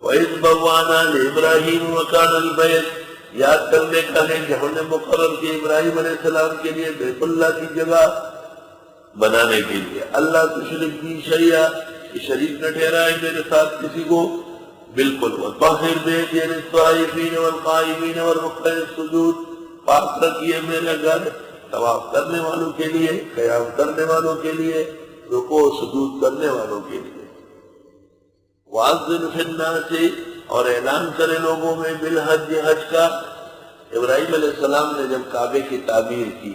وَإِذْ بَوَّأْنَا لِإِبْرَاهِيمَ مَكَانَ الْبَيْتِ، یاد کرنے کا ہے کہ ہم نے مقرر کی ابراہیم علیہ السلام کے لیے بیت اللہ کی جگہ بنانے کے لیے، اللہ تشرک بی شیئا، کہ شریک نہ ٹھہرائے میرے ساتھ کسی کو، بالکل، وَطَهِّرْ بَيْتِیَ لِلطَّائِفِینَ وَالْقَائِمِینَ وَالرُّکَّعِ السُّجُودِ، پاک رکھیے میرا گھر طواف کرنے والوں کے لیے، قیام کرنے والوں کے لیے، رکوع و سجود کرنے والوں کے لیے۔ وَأَذِّنْ فِي النَّاسِ، اور اعلان کرے لوگوں میں، بالحج، حج کا۔ ابراہیم علیہ السلام نے جب کعبے کی تعمیر کی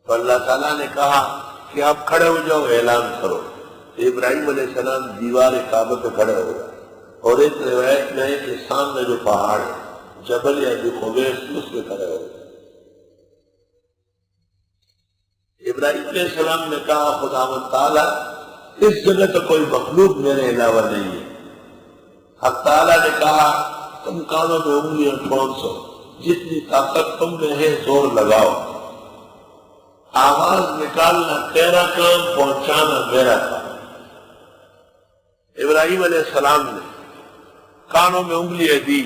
تو اللہ تعالیٰ نے کہا کہ آپ کھڑے ہو جاؤ، اعلان کرو۔ تو ابراہیم علیہ السلام دیوار کعبے پہ کھڑے ہو گئے، اور ایک روایت میں ہے کہ سامنے جو پہاڑ ہے جبل یا جو خوبیس، اس پہ کھڑے ہو گئے۔ ابراہیم علیہ السلام نے کہا خداوند تعالیٰ اس جگہ تو کوئی مخلوق میرے علاوہ نہیں ہے۔ حق تعالیٰ نے کہا تم کانوں میں انگلیاں ٹھونسو، جتنی طاقت تم میں ہے زور لگاؤ، آواز نکالنا تیرا کام، پہنچانا میرا کام۔ ابراہیم علیہ السلام نے کانوں میں انگلیاں دی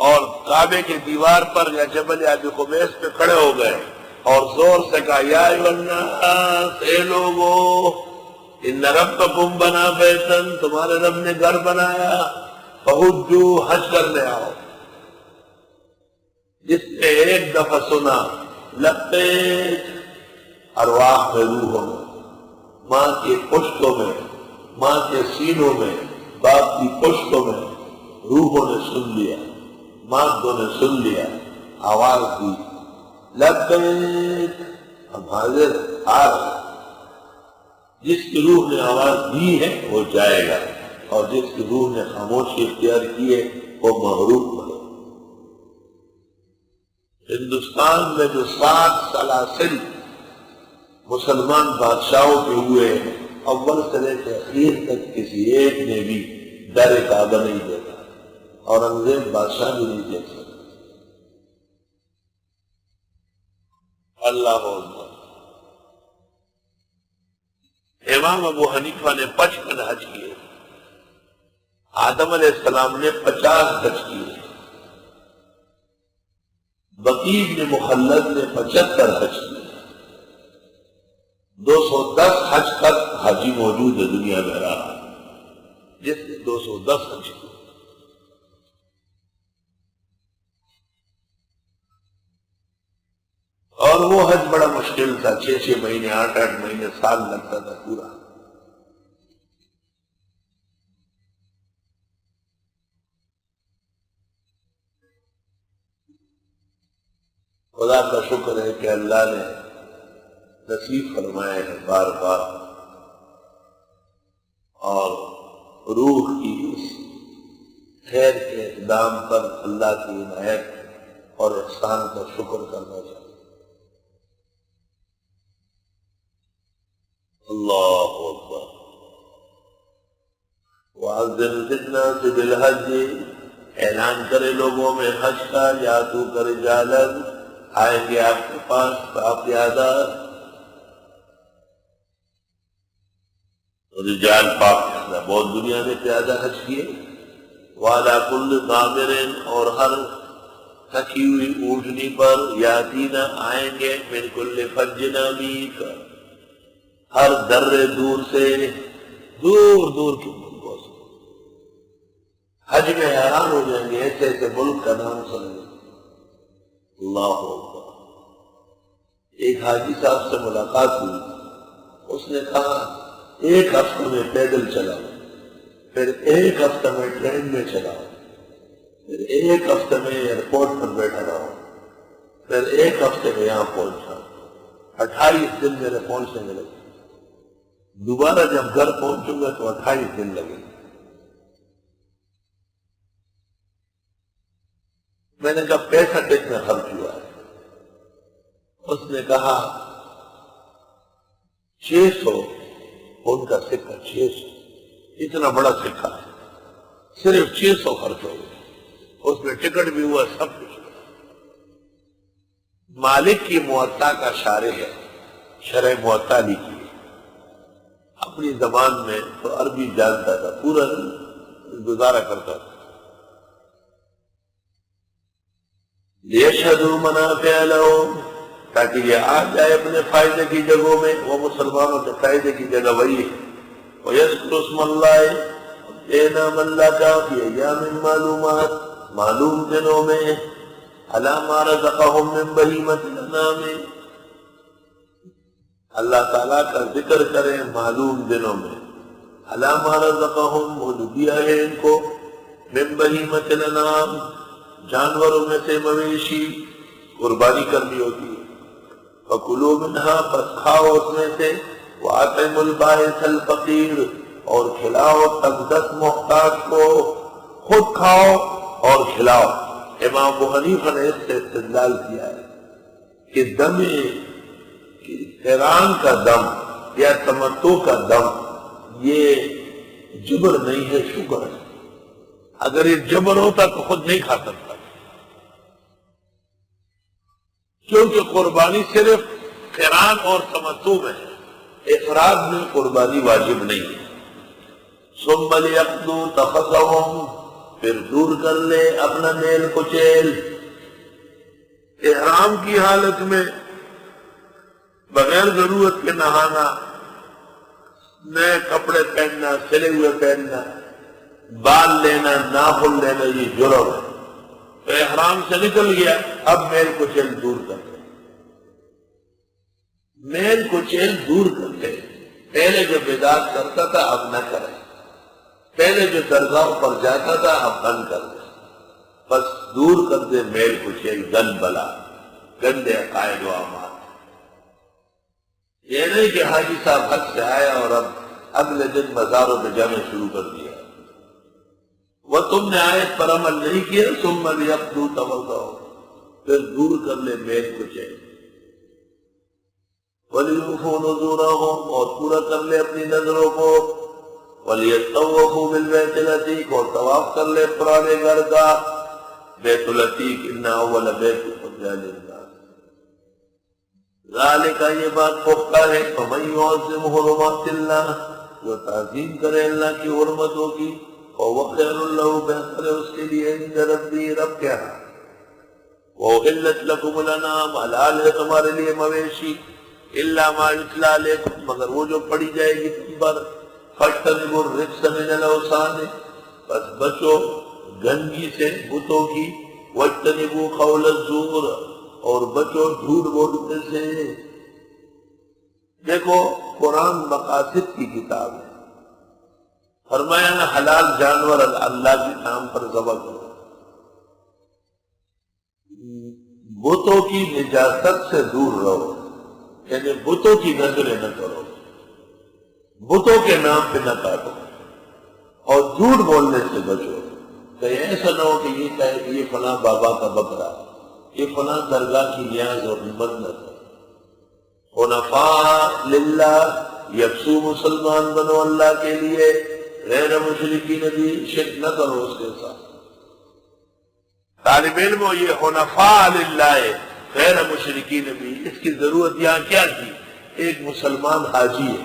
اور کعبے کے دیوار پر یا جبل ابی قبیس پہ کھڑے ہو گئے اور زور سے کہا یا ایھا الناس، اے لوگو، ان ربکم بنا بیتن، تمہارے رب نے گھر بنایا، فحجوا، حج کرنے آؤ۔ جس نے ایک دفعہ سنا لبیک، ارواح میں، روحوں میں، ماں کے پشتوں میں، ماں کے سینوں میں، باپ کی پشتوں میں، روحوں نے سن لیا، مادوں نے سن لیا، آواز دی لبیک، ہم حاضر آ رہے۔ جس کی روح نے آواز دی ہے وہ جائے گا، اور جس کی روح نے خاموشی اختیار کی ہے وہ محروم بنے۔ ہندوستان میں جو 7 سلاسل مسلمان بادشاہوں کے ہوئے ہیں، اول سے لے کے اخیر تک کسی ایک نے بھی در کعبہ نہیں دیکھا، اورنگزیب بادشاہ بھی نہیں دیکھ سکتا۔ اللہ اکبر۔ امام ابو حنیفہ نے 55 حج کیے، آدم علیہ السلام نے 50 حج کیے، بقی بن مخلد نے 75 حج کیے، 210 حج تک حاجی موجود ہے دنیا میں رہا جس نے 210 حج کیے۔ اور وہ حج بڑا مشکل تھا، 6 مہینے، 8 مہینے، سال لگتا تھا پورا۔ خدا کا شکر ہے کہ اللہ نے نصیب فرمائے ہیں بار بار، اور روح کی اس خیر کے اقدام پر اللہ کی عنایت اور احسان کا شکر کرنا چاہیے۔ اللہ اکبر۔ وَأَذِّنْ فِي النَّاسِ بِالْحَجِّ، اعلان کرے لوگوں میں حج کا، یاتوک رجالاً، آئیں گے آپ کے پاس آپ پیادہ، رجال پاک بہت دنیا میں پیادہ حج کیے، وَعَلَىٰ كُلِّ ضَامِرٍ، اور ہر تھکی ہوئی اونٹنی پر، یاتینا، آئیں گے، مِن كُلِّ فَجٍّ عَمِیقٍ، ہر درے دور سے، دور دور کے ملکوں سے۔ حج میں حیران ہو جائیں گے، ایسے ایسے ملک کا نام سنیں۔ اللہ اکبر۔ ایک حاجی صاحب سے ملاقات ہوئی، اس نے کہا 1 ہفتہ میں پیدل چلا، پھر 1 ہفتہ میں ٹرین میں چلا، پھر 1 ہفتہ میں ایئرپورٹ پر بیٹھا رہا، پھر 1 ہفتے میں یہاں پہنچا، 28 دن میرے پہنچنے میں لگے، دوبارہ جب گھر پہنچوں گا تو 28 دن لگے۔ میں نے کہا پیسہ کتنا خرچ ہوا ہے؟ اس نے کہا 600، ان کا سکہ 600، اتنا بڑا سکہ ہے، صرف 600 خرچ ہو گیا، اس میں ٹکٹ بھی ہوا، سب کچھ ہوا۔ مالک کی موطا کا شارح ہے، شرح موطا لکھی، اپنی زبان میں تو عربی جانتا تھا، پورا گزارا کرتا تھا۔ لیشہدوا منافع لہم، تاکہ یہ آ جائے اپنے فائدے کی جگہوں میں، وہ مسلمانوں کے فائدے کی جگہ وہی ہے۔ وَيَذْكُرُوا اسْمَ اللَّهِ، اے نام اللہ کا، فی ایام معلومات، معلوم دنوں میں، علی ما رزقہم من بہیمۃ الانعام، اللہ تعالیٰ کا ذکر کریں معلوم دنوں میں، علی ما رزقہم، وہ دیا ہے ان کو، من بہیمۃ الانعام، جانوروں میں سے مویشی، قربانی کرنی ہوتی ہے، فَكُلُوا مِنْهَا، پس کھاؤ اس میں سے، وَأَطْعِمُوا الْبَائِسَ الْفَقِيرَ، اور کھلاؤ تنگدست محتاج کو، خود کھاؤ اور کھلاؤ۔ امام ابو حنیفہ نے اس سے استدلال کیا ہے کہ دم قران کا دم یا تمتع کا دم یہ جبر نہیں ہے، شکر ہے۔ اگر یہ جبر ہوتا تو خود نہیں کھا سکتا، کیونکہ قربانی صرف قران اور تمتع میں ہے، افراد میں قربانی واجب نہیں ہے۔ ثم لیقضوا تفثهم، پھر دور کر لے اپنا میل کچیل، احرام کی حالت میں بغیر ضرورت کے نہانا، نئے کپڑے پہننا، سلے ہوئے پہننا، بال لینا، ناخن لینا، یہ جرم ہے۔ تو احرام سے نکل گیا، اب میل کچیل دور کر لے، میل کچیل دور کر لے۔ پہلے جو بدعت کرتا تھا اب نہ کرے، پہلے جو درگاہوں پر جاتا تھا اب بند کر دے، بس دور کر دے میل کچیل، گن بلا، گندے عقائد و اعمال۔ یہ نہیں کہ حاجی صاحب حج سے آیا اور اب اگلے دن مزاروں میں جانا شروع کر دیا، وہ تم نے آیت پر عمل نہیں کیا، ثم لیقضوا تفثهم، پھر دور کر لے میل کچیل۔ وَلْيُوفُوا نُذُورَهُمْ، اور پورا کر لے اپنی نظروں کو، وَلْيَطَّوَّفُوا بِالْبَيْتِ الْعَتِيقِ، اور طواف کر لے پرانے گھر کا، بیت العتیق، اِنَّ أَوَّلَ بَيْتٍ وُضِعَ لِلنَّاسِ، ذَلِكَ، یہ بات پختہ ہے، فَمَن يُعَظِّمْ حُرُمَاتِ اللَّهِ، جو تعظیم کرے اللہ کی حرمتوں کی، وَهُوَ خَيْرٌ لَهُ، بہتر ہے اس کے لیے عند ربی، رب کے ہاں۔ وَأُحِلَّتْ لَكُمُ الْأَنْعَامُ، حلال ہے تمہارے لیے مویشی، إِلَّا مَا يُتْلَىٰ عَلَيْكُمْ، مگر وہ جو پڑھی جائے گی تم پر، فَاجْتَنِبُوا الرِّجْسَ مِنَ الْأَوْثَانِ، بس بچو گندگی سے بتوں کی، وَاجْتَنِبُوا قَوْلَ الزُّورِ، اور بچو جھوٹ بولنے سے۔ دیکھو قرآن مقاصد کی کتاب ہے، فرمایا حلال جانور اللہ کے نام پر ذبح کرو، بتوں کی نجاست سے دور رہو، یعنی بتوں کی نظریں نہ کرو، بتوں کے نام پہ نہ کاٹو، اور جھوٹ بولنے سے بچو۔ کہیں ایسا نہ ہو کہ یہ کہے کہ یہ فلاں بابا کا بکرا، یہ فلاں درگاہ کی نیاز اور منت ہے۔ حنفاء للہ، یکسو مسلمان بنو اللہ کے لیے، غیر مشرکین بھی، شرک نہ کرو اس کے ساتھ۔ طالب علم ہو، یہ حنفاء للہ ہے، غیر مشرکین بھی، اس کی ضرورت یہاں کیا تھی؟ ایک مسلمان حاجی ہے،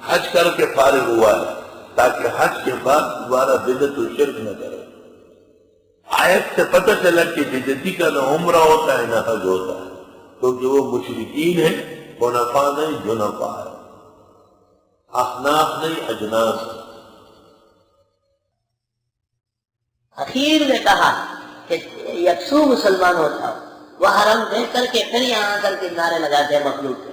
حج کر کے فارغ ہوا ہے، تاکہ حج کے بعد دوبارہ بدعت و شرک نہ کرے۔ آیت سے پتہ چلا کہ بدعتی کا نہ عمرہ ہوتا ہے نہ حج ہوتا ہے، کیونکہ وہ مشرکین ہیں، حنفاء نہیں جنفاء ہے، احناف نہیں اجناس ہے۔ اخیر میں کہا کہ یکسو مسلمان ہوتا ہو، وہ حرم دیکھ کر کے پھر یہاں آ کر کے نعرے لگاتے ہیں مخلوق کے،